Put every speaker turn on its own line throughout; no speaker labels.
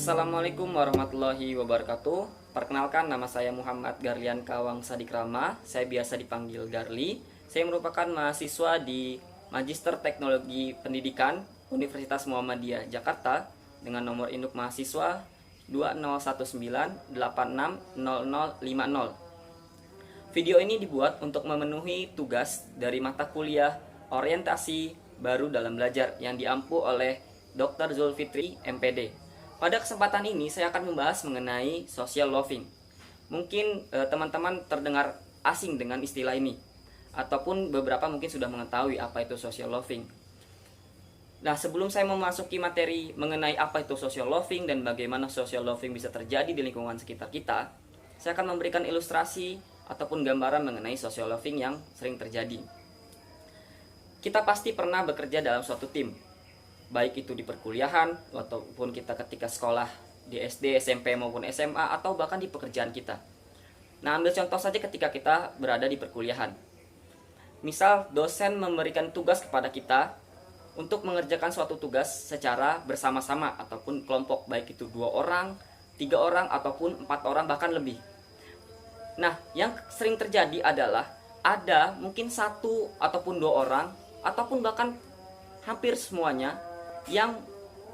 Assalamualaikum warahmatullahi wabarakatuh. Perkenalkan, nama saya Muhammad Garlian Kawang Sadikrama. Saya biasa dipanggil Garli. Saya merupakan mahasiswa di Magister Teknologi Pendidikan Universitas Muhammadiyah Jakarta dengan nomor induk mahasiswa 2019860050. Video ini dibuat untuk memenuhi tugas dari mata kuliah orientasi baru dalam belajar yang diampu oleh Dr. Zulfitri MPD. Pada kesempatan ini saya akan membahas mengenai social loving. Mungkin teman-teman terdengar asing dengan istilah ini, ataupun beberapa mungkin sudah mengetahui apa itu social loving. Nah, sebelum saya memasuki materi mengenai apa itu social loving dan bagaimana social loving bisa terjadi di lingkungan sekitar kita, saya akan memberikan ilustrasi ataupun gambaran mengenai social loving yang sering terjadi. Kita pasti pernah bekerja dalam suatu tim, baik itu di perkuliahan ataupun kita ketika sekolah di SD, SMP maupun SMA, atau bahkan di pekerjaan kita. Nah, ambil contoh saja ketika kita berada di perkuliahan. Misal dosen memberikan tugas kepada kita untuk mengerjakan suatu tugas secara bersama-sama ataupun kelompok, baik itu 2 orang, 3 orang ataupun 4 orang bahkan lebih. Nah, yang sering terjadi adalah ada mungkin 1 ataupun 2 orang ataupun bahkan hampir semuanya yang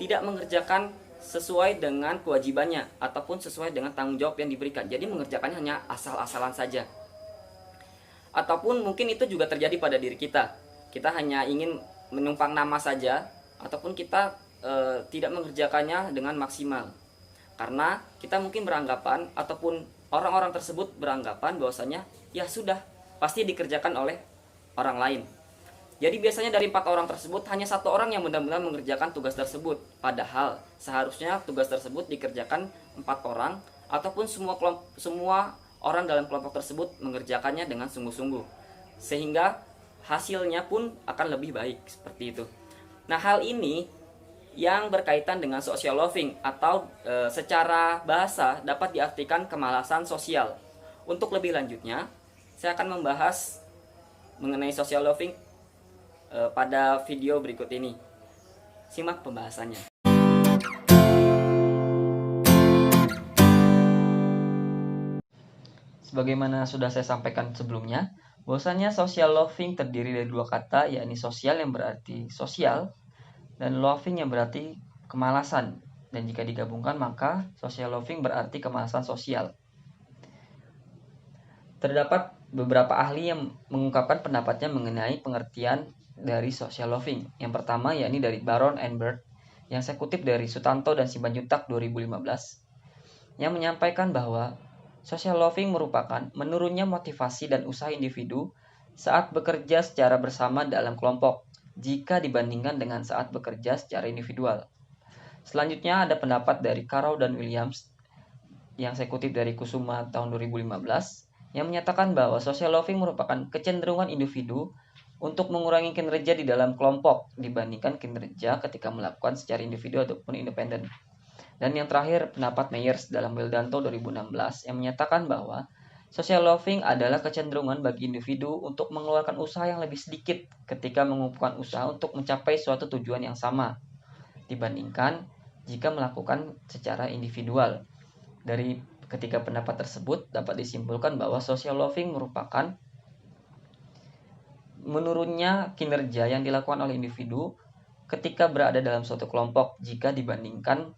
tidak mengerjakan sesuai dengan kewajibannya ataupun sesuai dengan tanggung jawab yang diberikan. Jadi mengerjakannya hanya asal-asalan saja. Ataupun mungkin itu juga terjadi pada diri kita. Kita hanya ingin menumpang nama saja ataupun kita tidak mengerjakannya dengan maksimal. Karena kita mungkin beranggapan ataupun orang-orang tersebut beranggapan bahwasanya ya sudah pasti dikerjakan oleh orang lain. Jadi biasanya dari 4 orang tersebut hanya 1 orang yang benar-benar mengerjakan tugas tersebut. Padahal seharusnya tugas tersebut dikerjakan 4 orang ataupun semua orang dalam kelompok tersebut mengerjakannya dengan sungguh-sungguh. Sehingga hasilnya pun akan lebih baik seperti itu. Nah, hal ini yang berkaitan dengan social loving atau secara bahasa dapat diartikan kemalasan sosial. Untuk lebih lanjutnya, saya akan membahas mengenai social loving pada video berikut ini. Simak pembahasannya. Sebagaimana sudah saya sampaikan sebelumnya, bahwasanya social loving terdiri dari 2 kata, yakni sosial yang berarti sosial dan loving yang berarti kemalasan. Dan jika digabungkan maka social loving berarti kemalasan sosial. Terdapat beberapa ahli yang mengungkapkan pendapatnya mengenai pengertian dari social loving. Yang pertama yakni dari Baron and Bird yang saya kutip dari Sutanto dan Simanjuntak 2015 yang menyampaikan bahwa social loving merupakan menurunnya motivasi dan usaha individu saat bekerja secara bersama dalam kelompok jika dibandingkan dengan saat bekerja secara individual. Selanjutnya ada pendapat dari Carroll dan Williams yang saya kutip dari Kusuma tahun 2015 yang menyatakan bahwa social loving merupakan kecenderungan individu untuk mengurangi kinerja di dalam kelompok dibandingkan kinerja ketika melakukan secara individu ataupun independen. Dan yang terakhir pendapat Meyers dalam Wildanto 2016 yang menyatakan bahwa social loving adalah kecenderungan bagi individu untuk mengeluarkan usaha yang lebih sedikit ketika mengumpulkan usaha untuk mencapai suatu tujuan yang sama dibandingkan jika melakukan secara individual. Dari ketiga pendapat tersebut dapat disimpulkan bahwa social loving merupakan menurunnya kinerja yang dilakukan oleh individu ketika berada dalam suatu kelompok jika dibandingkan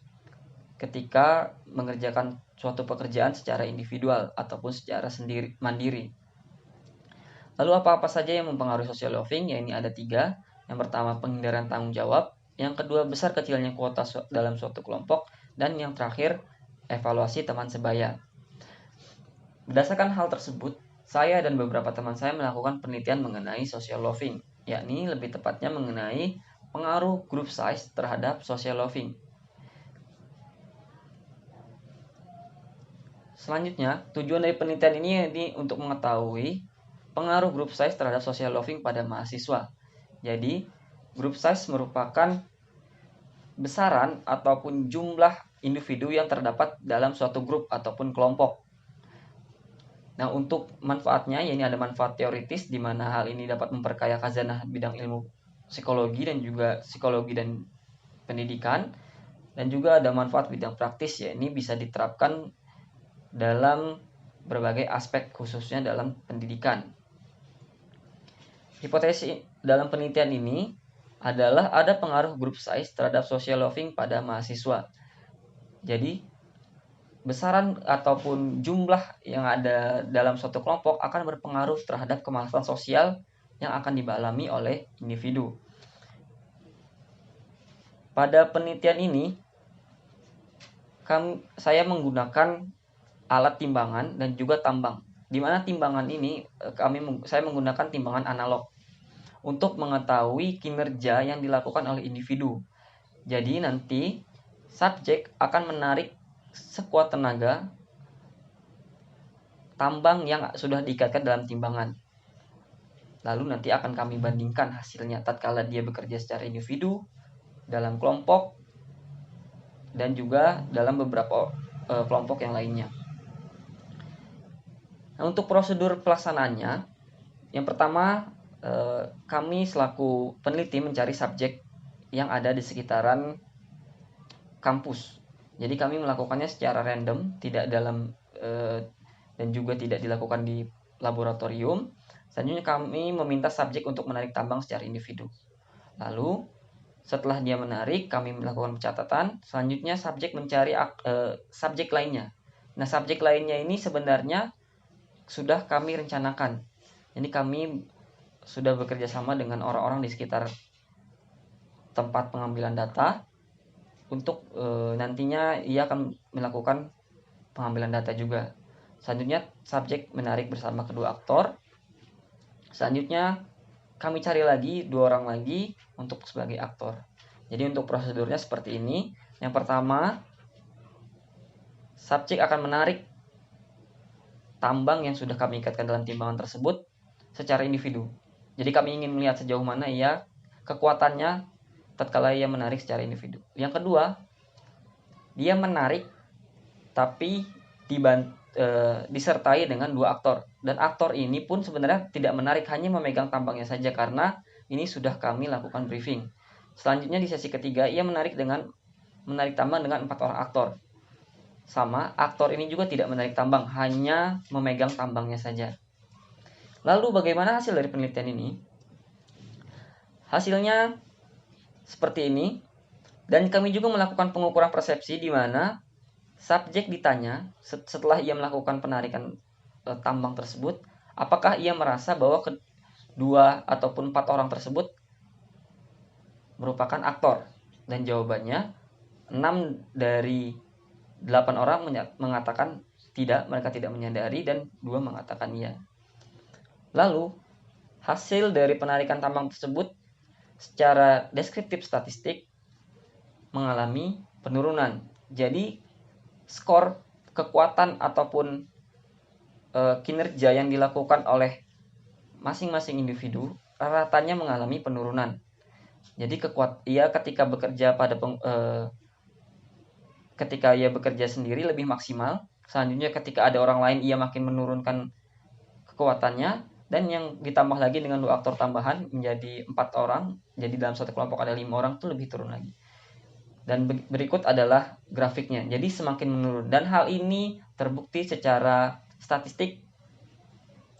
ketika mengerjakan suatu pekerjaan secara individual ataupun secara mandiri. Lalu apa-apa saja yang mempengaruhi social loving? Ya, ini ada 3. Yang pertama penghindaran tanggung jawab, yang kedua besar kecilnya kuota dalam suatu kelompok, dan yang terakhir evaluasi teman sebaya. Berdasarkan hal tersebut, saya dan beberapa teman saya melakukan penelitian mengenai social loving, yakni lebih tepatnya mengenai pengaruh group size terhadap social loving. Selanjutnya, tujuan dari penelitian ini untuk mengetahui pengaruh group size terhadap social loving pada mahasiswa. Jadi, group size merupakan besaran ataupun jumlah individu yang terdapat dalam suatu grup ataupun kelompok. Nah, untuk manfaatnya, ya ini ada manfaat teoritis di mana hal ini dapat memperkaya khazanah bidang ilmu psikologi dan juga psikologi dan pendidikan. dan juga ada manfaat bidang praktis, ya ini bisa diterapkan dalam berbagai aspek khususnya dalam pendidikan. Hipotesis dalam penelitian ini adalah ada pengaruh group size terhadap social loving pada mahasiswa. Jadi besaran ataupun jumlah yang ada dalam suatu kelompok akan berpengaruh terhadap kemalasan sosial yang akan dialami oleh individu. Pada penelitian ini, saya menggunakan alat timbangan dan juga tambang. Di mana timbangan ini saya menggunakan timbangan analog untuk mengetahui kinerja yang dilakukan oleh individu. Jadi nanti subjek akan menarik sekuat tenaga tambang yang sudah diikatkan dalam timbangan. Lalu nanti akan kami bandingkan hasilnya tatkala dia bekerja secara individu, dalam kelompok, dan juga dalam beberapa kelompok yang lainnya. Nah, untuk prosedur pelaksanaannya, yang pertama kami selaku peneliti mencari subjek yang ada di sekitaran kampus. Jadi kami melakukannya secara random, tidak dalam dan juga tidak dilakukan di laboratorium. Selanjutnya kami meminta subjek untuk menarik tambang secara individu. Lalu setelah dia menarik, kami melakukan pencatatan. Selanjutnya subjek mencari subjek lainnya. Nah, subjek lainnya ini sebenarnya sudah kami rencanakan. Jadi kami sudah bekerja sama dengan orang-orang di sekitar tempat pengambilan data untuk nantinya ia akan melakukan pengambilan data juga. Selanjutnya subjek menarik bersama kedua aktor. Selanjutnya kami cari lagi 2 orang lagi untuk sebagai aktor. Jadi untuk prosedurnya seperti ini. Yang pertama, subjek akan menarik tambang yang sudah kami ikatkan dalam timbangan tersebut secara individu. Jadi kami ingin melihat sejauh mana ia kekuatannya tatkala ia menarik secara individu. Yang kedua, dia menarik tapi disertai dengan 2 aktor. Dan aktor ini pun sebenarnya tidak menarik, hanya memegang tambangnya saja karena ini sudah kami lakukan briefing. Selanjutnya di sesi ketiga ia menarik tambang dengan 4 orang aktor. Sama, aktor ini juga tidak menarik tambang, hanya memegang tambangnya saja. Lalu bagaimana hasil dari penelitian ini? Hasilnya seperti ini. Dan kami juga melakukan pengukuran persepsi di mana subjek ditanya setelah ia melakukan penarikan tambang tersebut, apakah ia merasa bahwa kedua ataupun 4 orang tersebut merupakan aktor. Dan jawabannya 6 dari 8 orang mengatakan tidak, mereka tidak menyadari, dan 2 mengatakan iya. Lalu hasil dari penarikan tambang tersebut secara deskriptif statistik mengalami penurunan. Jadi skor kekuatan ataupun kinerja yang dilakukan oleh masing-masing individu ratanya mengalami penurunan. Jadi ia ketika ia bekerja sendiri lebih maksimal. Selanjutnya ketika ada orang lain ia makin menurunkan kekuatannya, dan yang ditambah lagi dengan 2 aktor tambahan menjadi 4 orang. Jadi dalam satu kelompok ada 5 orang, itu lebih turun lagi. Dan berikut adalah grafiknya. Jadi semakin menurun. Dan hal ini terbukti secara statistik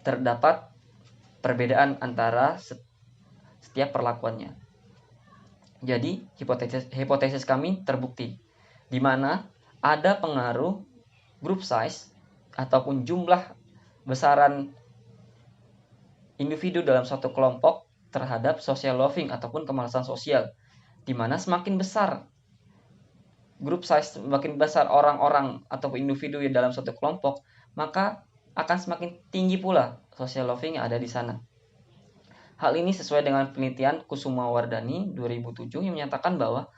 terdapat perbedaan antara setiap perlakuannya. Jadi hipotesis kami terbukti, di mana ada pengaruh group size ataupun jumlah besaran individu dalam suatu kelompok terhadap social loving ataupun kemalasan sosial, di mana semakin besar group size, semakin besar orang-orang atau individu yang dalam suatu kelompok, maka akan semakin tinggi pula social loving yang ada di sana. Hal ini sesuai dengan penelitian Kusumawardhani 2007 yang menyatakan bahwa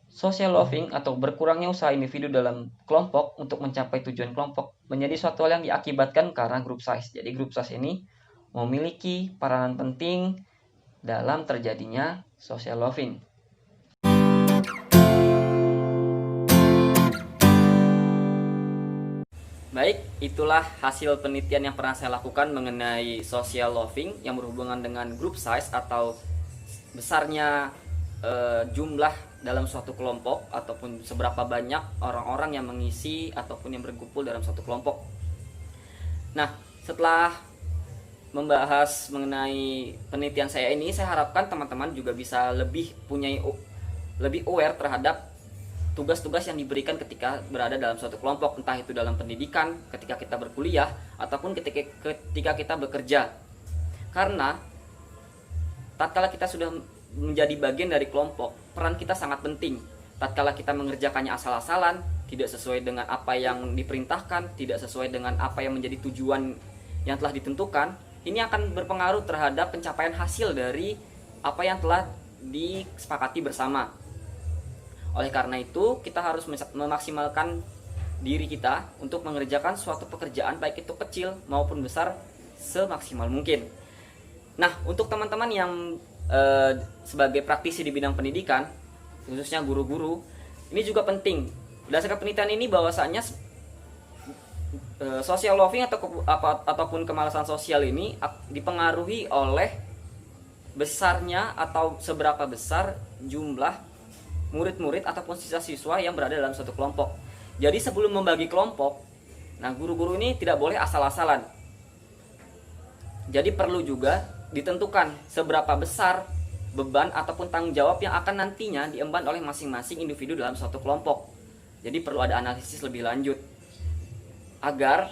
social loving atau berkurangnya usaha individu dalam kelompok untuk mencapai tujuan kelompok menjadi suatu hal yang diakibatkan karena group size. Jadi group size ini memiliki peranan penting dalam terjadinya social loving. Baik, itulah hasil penelitian yang pernah saya lakukan mengenai social loving yang berhubungan dengan group size atau besarnya jumlah dalam suatu kelompok ataupun seberapa banyak orang-orang yang mengisi ataupun yang berkumpul dalam suatu kelompok. Nah, setelah membahas mengenai penelitian saya ini, saya harapkan teman-teman juga bisa lebih aware terhadap tugas-tugas yang diberikan ketika berada dalam suatu kelompok, entah itu dalam pendidikan, ketika kita berkuliah, ataupun ketika kita bekerja. Karena tatkala kita sudah menjadi bagian dari kelompok, peran kita sangat penting. Tatkala kita mengerjakannya asal-asalan, tidak sesuai dengan apa yang diperintahkan, tidak sesuai dengan apa yang menjadi tujuan yang telah ditentukan, ini akan berpengaruh terhadap pencapaian hasil dari apa yang telah disepakati bersama. Oleh karena itu, kita harus memaksimalkan diri kita untuk mengerjakan suatu pekerjaan, baik itu kecil maupun besar, semaksimal mungkin. Nah, untuk teman-teman yang sebagai praktisi di bidang pendidikan, khususnya guru-guru, ini juga penting. Berdasarkan penelitian ini bahwasanya social loving ataupun kemalasan sosial ini dipengaruhi oleh besarnya atau seberapa besar jumlah murid-murid ataupun siswa-siswa yang berada dalam suatu kelompok. Jadi sebelum membagi kelompok, nah guru-guru ini tidak boleh asal-asalan. Jadi perlu juga ditentukan seberapa besar beban ataupun tanggung jawab yang akan nantinya diemban oleh masing-masing individu dalam suatu kelompok. Jadi perlu ada analisis lebih lanjut agar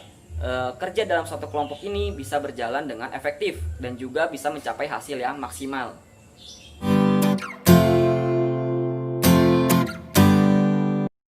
kerja dalam suatu kelompok ini bisa berjalan dengan efektif dan juga bisa mencapai hasil yang maksimal.